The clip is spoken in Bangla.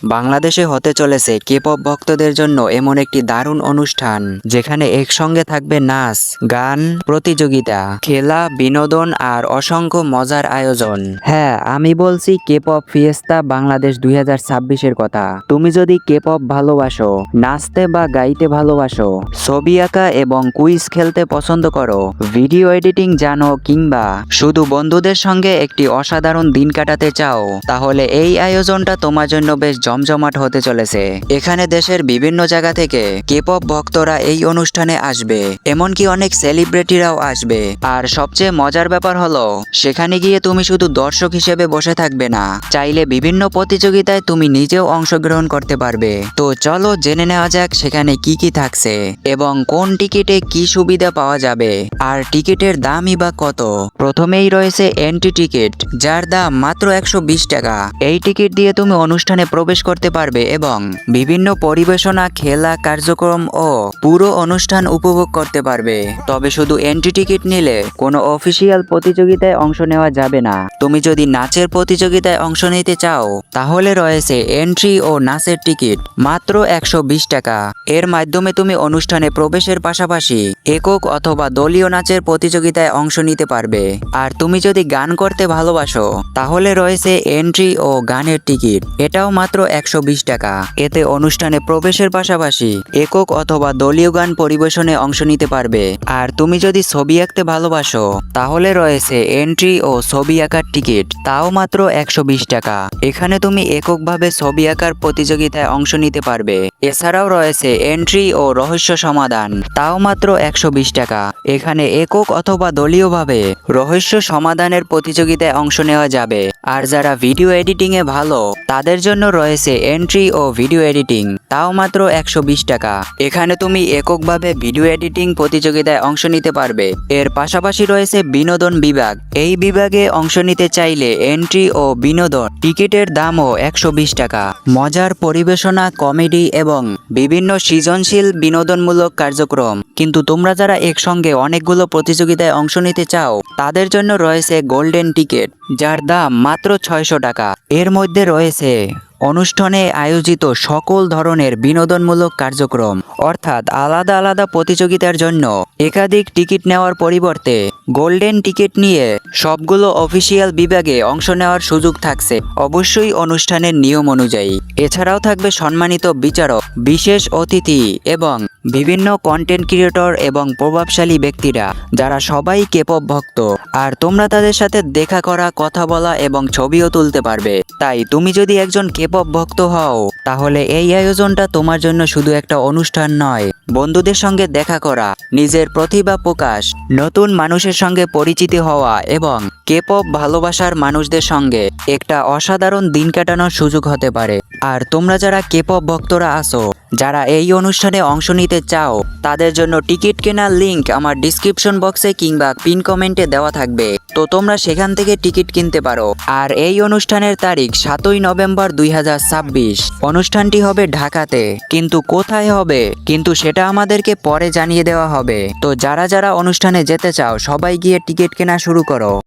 বাংলাদেশে হতে চলেছে কে-পপ ভক্তদের জন্য এমন একটি দারুণ অনুষ্ঠান যেখানে একসঙ্গে থাকবে নাচ, গান, প্রতিযোগিতা, খেলা, বিনোদন আর অসংখ্য মজার আয়োজন। হ্যাঁ, আমি বলছি কে-পপ ফিয়েস্তা বাংলাদেশ 2026-এর কথা। তুমি যদি কে-পপ ভালোবাসো, নাচতে বা গাইতে ভালোবাসো, ছবি আঁকা এবং কুইজ খেলতে পছন্দ করো, ভিডিও এডিটিং জানো কিংবা শুধু বন্ধুদের সঙ্গে একটি অসাধারণ দিন কাটাতে চাও, তাহলে এই আয়োজনটা তোমার জন্য বেশ জমজমাট হতে চলেছে। এখানে দেশের বিভিন্ন জায়গা থেকে কে-পপ ভক্তরা এই অনুষ্ঠানে আসবে, এমনকি অনেক সেলিব্রিটিরাও আসবে। আর সবচেয়ে মজার ব্যাপার হলো, সেখানে গিয়ে তুমি শুধু দর্শক হিসেবে বসে থাকবে না, চাইলে বিভিন্ন প্রতিযোগিতায় তুমি নিজেও অংশগ্রহণ করতে পারবে। তো চলো জেনে নেওয়া যাক সেখানে কি কি থাকছে এবং কোন টিকিটে কি সুবিধা পাওয়া যাবে, আর টিকিটের দামই বা কত। প্রথমেই রয়েছে এন্ট্রি টিকিট, যার দাম মাত্র 120 টাকা। এই টিকিট দিয়ে তুমি অনুষ্ঠানে প্রবেশ করতে পারবে এবং বিভিন্ন পরিবেশনা, খেলা, কার্যক্রম ও পুরো অনুষ্ঠান উপভোগ করতে পারবে। তবে শুধু এন্ট্রি টিকিট নিলে কোনো অফিসিয়াল প্রতিযোগিতায় অংশ নেওয়া যাবে না। তুমি যদি নাচের প্রতিযোগিতায় অংশ নিতে চাও, তাহলে রয়েছে এন্ট্রি ও নাচের টিকিট, মাত্র 120 টাকা। এর মাধ্যমে তুমি অনুষ্ঠানে প্রবেশের পাশাপাশি একক অথবা দলীয় নাচের প্রতিযোগিতায় অংশ নিতে পারবে। আর তুমি যদি গান করতে ভালোবাসো, তাহলে রয়েছে এন্ট্রি ও গানের টিকিট, এটাও মাত্র 120 টাকা। এতে অনুষ্ঠানে প্রবেশের পাশাপাশি একক অথবা দলীয় গান পরিবেশনে অংশ নিতে পারবে। আর তুমি যদি ছবি আঁকতে ভালোবাসো, তাহলে রয়েছে এন্ট্রি ও ছবি আঁকার টিকিট, তাও মাত্র 120 টাকা। এখানে তুমি এককভাবে ছবি আঁকার প্রতিযোগিতায় অংশ নিতে পারবে। এছাড়াও রয়েছে এন্ট্রি ও রহস্য সমাধান, তাও মাত্র 120 টাকা। এখানে একক অথবা দলীয়ভাবে রহস্য সমাধানের প্রতিযোগিতায় অংশ নেওয়া যাবে। আর যারা ভিডিও এডিটিং এ ভালো, তাদের জন্য রয়েছে এন্ট্রি ও ভিডিও এডিটিং, তাও মাত্র 120 টাকা। এখানে তুমি এককভাবে ভিডিও এডিটিং প্রতিযোগিতায় অংশ নিতে পারবে। এর পাশাপাশি রয়েছে বিনোদন বিভাগ। এই বিভাগে অংশ নিতে চাইলে এন্ট্রি ও বিনোদন টিকিটের দামও 120 টাকা। মজার পরিবেশনা, কমেডি এবং বিভিন্ন সৃজনশীল বিনোদনমূলক কার্যক্রম। কিন্তু তোমরা যারা একসঙ্গে অনেকগুলো প্রতিযোগিতায় অংশ নিতে চাও, তাদের জন্য রয়েছে গোল্ডেন টিকিট, যার দাম মাত্র 600 টাকা। এর মধ্যে রয়েছে অনুষ্ঠানে আয়োজিত সকল ধরনের বিনোদনমূলক কার্যক্রম, অর্থাৎ আলাদা আলাদা প্রতিযোগিতার জন্য একাধিক টিকিট নেওয়ার পরিবর্তে গোল্ডেন টিকিট নিয়ে সবগুলো অফিসিয়াল বিভাগে অংশ নেওয়ার সুযোগ থাকছে, অবশ্যই অনুষ্ঠানের নিয়ম অনুযায়ী। এছাড়াও থাকবে সম্মানিত বিচারক, বিশেষ অতিথি এবং বিভিন্ন কন্টেন্ট ক্রিয়েটর এবং প্রভাবশালী ব্যক্তিরা, যারা সবাই কে-পপ ভক্ত। আর তোমরা তাদের সাথে দেখা করা, কথা বলা এবং ছবিও তুলতে পারবে। তাই তুমি যদি একজন কে-পপ ভক্ত হও, তাহলে এই আয়োজনটা তোমার জন্য শুধু একটা অনুষ্ঠান নয়, বন্ধুদের সঙ্গে দেখা করা, নিজের প্রতিভা প্রকাশ, নতুন মানুষের সঙ্গে পরিচিতি হওয়া এবং কে-পপ ভালোবাসার মানুষদের সঙ্গে একটা অসাধারণ দিন কাটানোর সুযোগ হতে পারে। আর তোমরা যারা কে-পপ ভক্তরা আছো, যারা এই অনুষ্ঠানে অংশ নিতে চাও, তাদের জন্য টিকিট কেনার লিংক আমার ডিসক্রিপশন বক্সে কিংবা পিন কমেন্টে দেওয়া থাকবে। তো তোমরা সেখান থেকে টিকিট কিনতে পারো। আর এই অনুষ্ঠানের তারিখ 7ই নভেম্বর 2026। অনুষ্ঠানটি হবে ঢাকাতে, কিন্তু কোথায় হবে কিন্তু সেটা আমাদেরকে পরে জানিয়ে দেওয়া হবে। তো যারা যারা অনুষ্ঠানে যেতে চাও, সবাই গিয়ে টিকিট কেনা শুরু করো।